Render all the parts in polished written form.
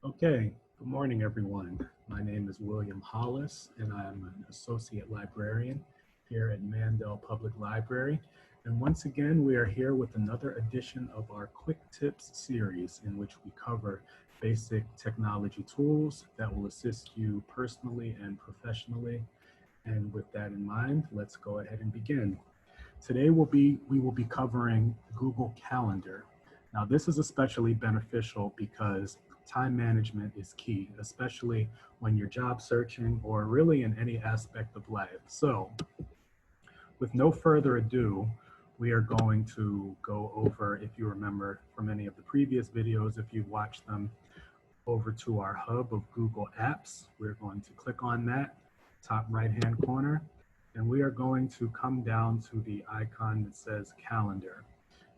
Okay, good morning, everyone. My name is William Hollis, and I'm an associate librarian here at Mandel Public Library. And once again, we are here with another edition of our Quick Tips series, in which we cover basic technology tools that will assist you personally and professionally. And with that in mind, let's go ahead and begin. Today we will be covering Google Calendar. Now, this is especially beneficial because time management is key, especially when you're job searching or really in any aspect of life. So, with no further ado, we are going to go over, if you remember from any of the previous videos, if you've watched them, over to our hub of Google Apps. We're going to click on that top right-hand corner, and we are going to come down to the icon that says Calendar.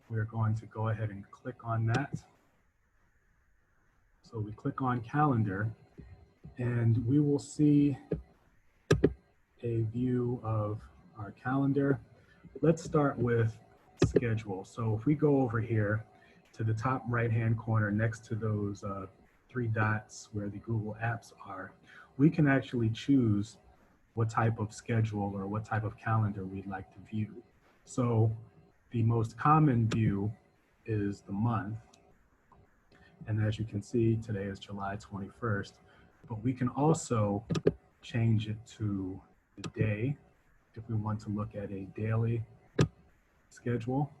We're going to go ahead and click on that. So we click on Calendar, and we will see a view of our calendar. Let's start with schedule. So if we go over here to the top right-hand corner next to those three dots where the Google Apps are, we can actually choose what type of schedule or what type of calendar we'd like to view. So the most common view is the month. And as you can see, today is July 21st, but we can also change it to the day if we want to look at a daily schedule.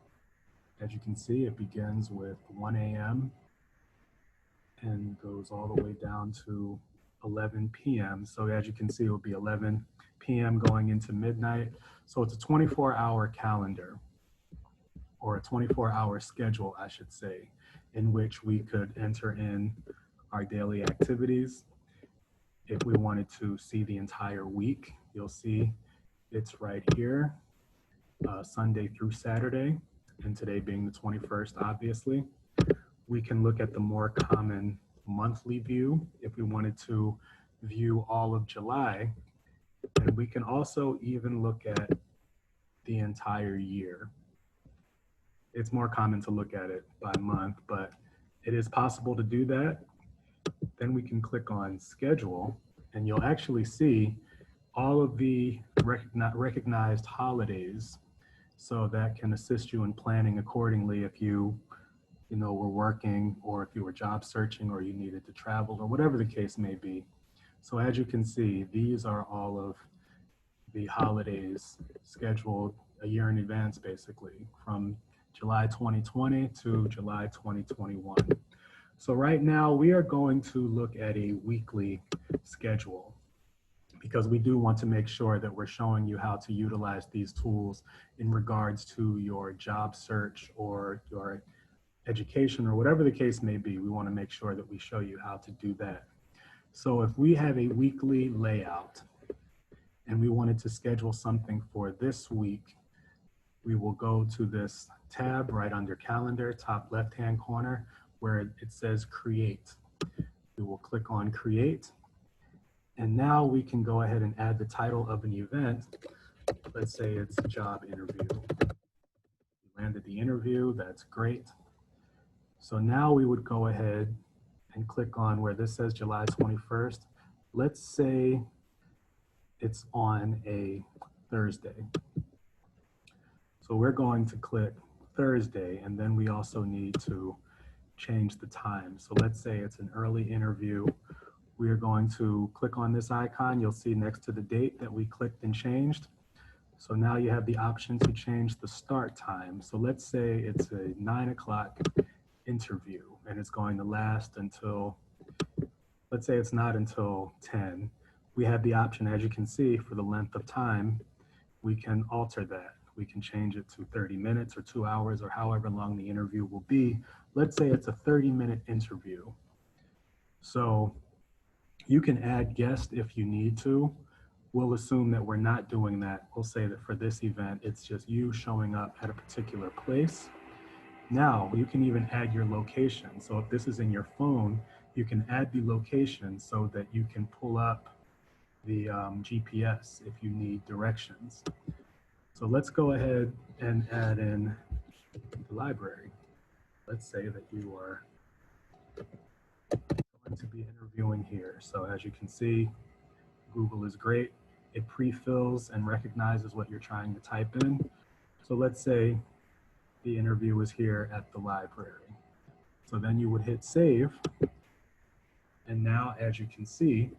As you can see, it begins with 1 a.m. and goes all the way down to 11 p.m. So as you can see, it will be 11 p.m. going into midnight. So it's a 24-hour calendar, or a 24-hour schedule, I should say, in which we could enter in our daily activities. If we wanted to see the entire week, you'll see it's right here, Sunday through Saturday, and today being the 21st, obviously. We can look at the more common monthly view if we wanted to view all of July, and we can also even look at the entire year. It's more common to look at it by month, but it is possible to do that. Then we can click on schedule, and you'll actually see all of the recognized holidays. So that can assist you in planning accordingly if you were working, or if you were job searching, or you needed to travel, or whatever the case may be. So as you can see, these are all of the holidays scheduled a year in advance, basically, from July 2020 to July 2021. So right now we are going to look at a weekly schedule, because we do want to make sure that we're showing you how to utilize these tools in regards to your job search or your education, or whatever the case may be. We want to make sure that we show you how to do that. So if we have a weekly layout and we wanted to schedule something for this week, we will go to this tab right under Calendar, top left-hand corner, where it says Create. We will click on Create. And now we can go ahead and add the title of an event. Let's say it's a job interview. You landed the interview, that's great. So now we would go ahead and click on where this says July 21st. Let's say it's on a Thursday. So we're going to click Thursday, and then we also need to change the time. So let's say it's an early interview. We are going to click on this icon. You'll see next to the date that we clicked and changed. So now you have the option to change the start time. So let's say it's a 9 o'clock interview, and it's going to last until, let's say it's not until 10. We have the option, as you can see, for the length of time. We can alter that. We can change it to 30 minutes or 2 hours, or however long the interview will be. Let's say it's a 30-minute interview. So you can add guests if you need to. We'll assume that we're not doing that. We'll say that for this event, it's just you showing up at a particular place. Now, you can even add your location. So if this is in your phone, you can add the location so that you can pull up the GPS if you need directions. So let's go ahead and add in the library. Let's say that you are going to be interviewing here. So as you can see, Google is great. It pre-fills and recognizes what you're trying to type in. So let's say the interview was here at the library. So then you would hit save. And now, as you can see,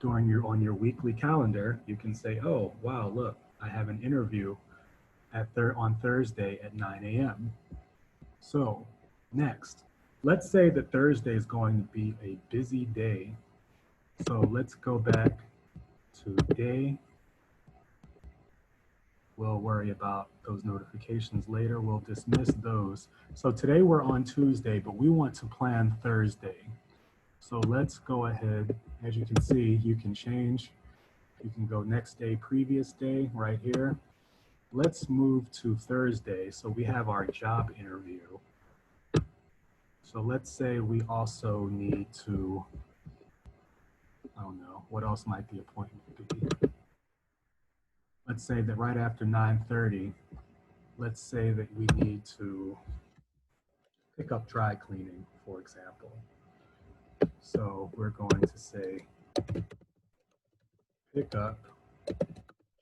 on your weekly calendar, you can say, oh, wow, look, I have an interview on Thursday at 9 a.m. So next, let's say that Thursday is going to be a busy day. So let's go back to day. We'll worry about those notifications later. We'll dismiss those. So today we're on Tuesday, but we want to plan Thursday. So let's go ahead. As you can see, you can change. You can go next day, previous day, right here. Let's move to Thursday. So we have our job interview. So let's say we also need to, I don't know, what else might the appointment be? Let's say that right after 9:30, let's say that we need to pick up dry cleaning, for example. So we're going to say pick up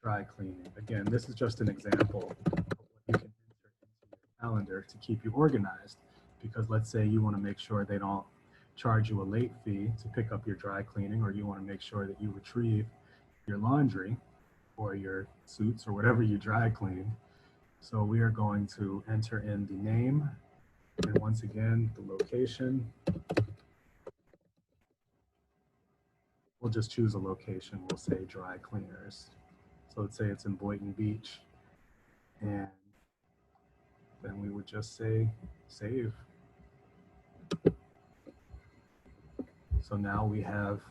dry cleaning. Again, this is just an example of what you can insert into your calendar to keep you organized. Because let's say you want to make sure they don't charge you a late fee to pick up your dry cleaning, or you want to make sure that you retrieve your laundry or your suits or whatever you dry clean. So we are going to enter in the name and once again, the location. We'll just choose a location. We'll say dry cleaners. So let's say it's in Boynton Beach. And then we would just say save. So now we have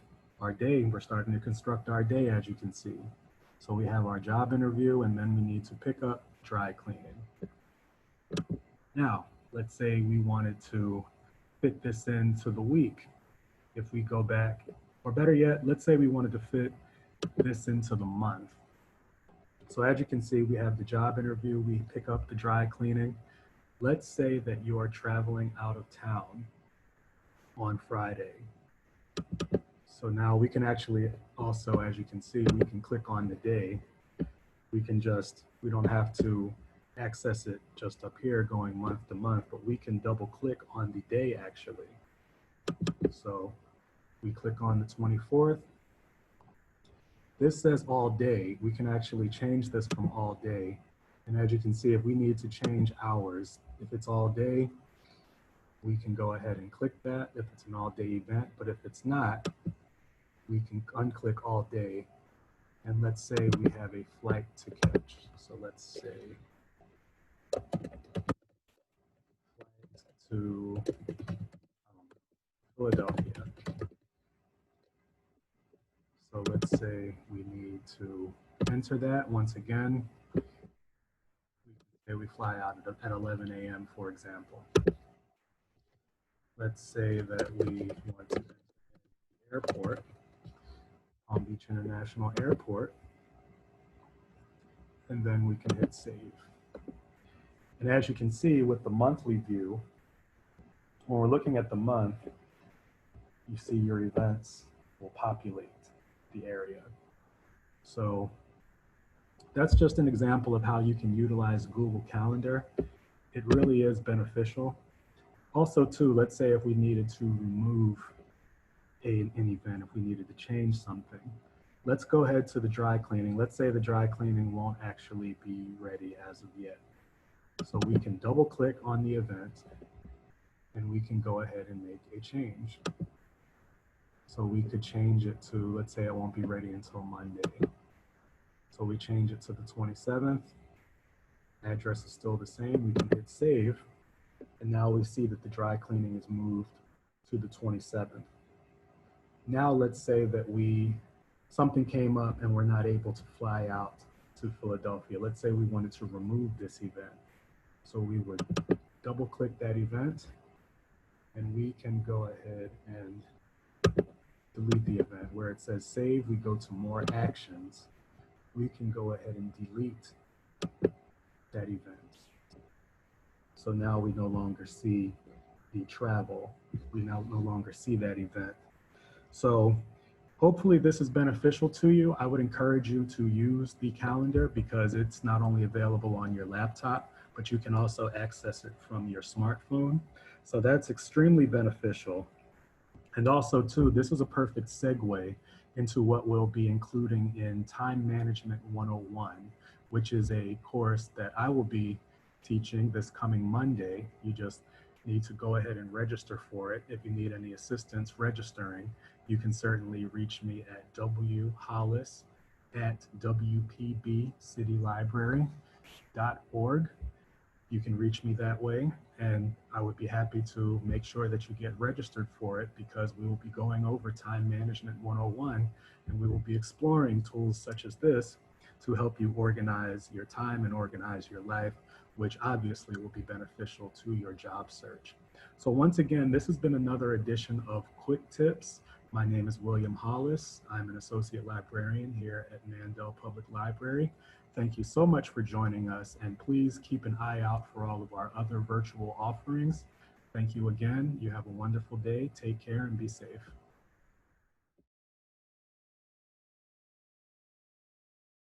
our day. We're starting to construct our day, as you can see. So we have our job interview, and then we need to pick up dry cleaning. Now, let's say we wanted to fit this into the week. If we go back, or better yet, let's say we wanted to fit this into the month. So as you can see, we have the job interview, we pick up the dry cleaning. Let's say that you are traveling out of town on Friday. So now we can actually also, as you can see, we can click on the day. We don't have to access it just up here going month to month, but we can double click on the day actually. So we click on the 24th. This says all day. We can actually change this from all day. And as you can see, if we need to change hours, if it's all day, we can go ahead and click that if it's an all day event. But if it's not, we can unclick all day. And let's say we have a flight to catch. So let's say flight to Philadelphia. So let's say we need to enter that once again. We fly out at 11 a.m., for example. Let's say that we want to enter the airport, Palm Beach International Airport, and then we can hit save. And as you can see with the monthly view, when we're looking at the month, you see your events will populate the area. So that's just an example of how you can utilize Google Calendar. It really is beneficial. Also too, let's say if we needed to remove an event, if we needed to change something, let's go ahead to the dry cleaning. Let's say the dry cleaning won't actually be ready as of yet. So we can double click on the event and we can go ahead and make a change. So we could change it to, let's say it won't be ready until Monday. So we change it to the 27th. Address is still the same. We can hit save. And now we see that the dry cleaning is moved to the 27th. Now let's say that something came up and we're not able to fly out to Philadelphia. Let's say we wanted to remove this event. So we would double click that event and we can go ahead and delete the event. Where it says save, we go to more actions. We can go ahead and delete that event. So now we no longer see the travel. We now no longer see that event. So hopefully this is beneficial to you. I would encourage you to use the calendar because it's not only available on your laptop, but you can also access it from your smartphone. So that's extremely beneficial. And also too, this is a perfect segue into what we'll be including in Time Management 101, which is a course that I will be teaching this coming Monday. You just need to go ahead and register for it. If you need any assistance registering, you can certainly reach me at whollis@wpbcitylibrary.org. You can reach me that way, and I would be happy to make sure that you get registered for it because we will be going over Time Management 101, and we will be exploring tools such as this to help you organize your time and organize your life, which obviously will be beneficial to your job search. So once again, this has been another edition of Quick Tips. My name is William Hollis. I'm an associate librarian here at Mandel Public Library. Thank you so much for joining us, and please keep an eye out for all of our other virtual offerings. Thank you again. You have a wonderful day. Take care and be safe.